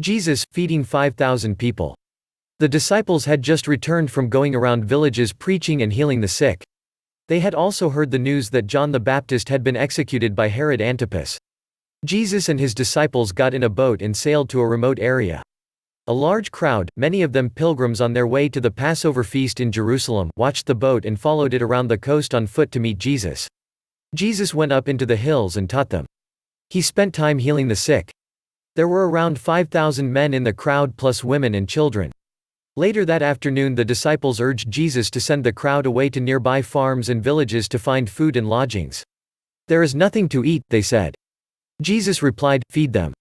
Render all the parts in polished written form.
Jesus, feeding 5,000 people. The disciples had just returned from going around villages preaching and healing the sick. They had also heard the news that John the Baptist had been executed by Herod Antipas. Jesus and his disciples got in a boat and sailed to a remote area. A large crowd, many of them pilgrims on their way to the Passover feast in Jerusalem, watched the boat and followed it around the coast on foot to meet Jesus. Jesus went up into the hills and taught them. He spent time healing the sick. There were around 5,000 men in the crowd plus women and children. Later that afternoon the disciples urged Jesus to send the crowd away to nearby farms and villages to find food and lodgings. "There is nothing to eat," they said. Jesus replied, "Feed them."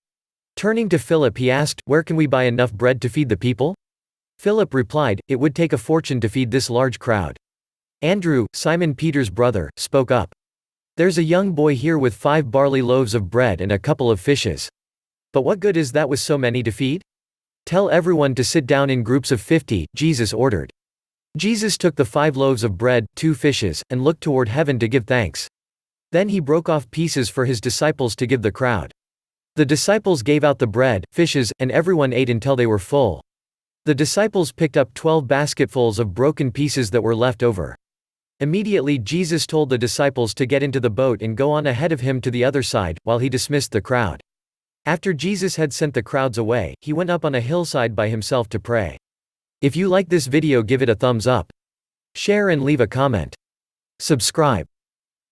Turning to Philip he asked, "Where can we buy enough bread to feed the people?" Philip replied, "It would take a fortune to feed this large crowd." Andrew, Simon Peter's brother, spoke up. "There's a young boy here with 5 barley loaves of bread and a couple of fishes. But what good is that with so many to feed? Tell everyone to sit down in groups of 50, Jesus ordered. Jesus took the 5 loaves of bread, 2 fishes, and looked toward heaven to give thanks. Then he broke off pieces for his disciples to give the crowd. The disciples gave out the bread, fishes, and everyone ate until they were full. The disciples picked up 12 basketfuls of broken pieces that were left over. Immediately Jesus told the disciples to get into the boat and go on ahead of him to the other side, while he dismissed the crowd. After Jesus had sent the crowds away, he went up on a hillside by himself to pray. If you like this video, give it a thumbs up. Share and leave a comment. Subscribe.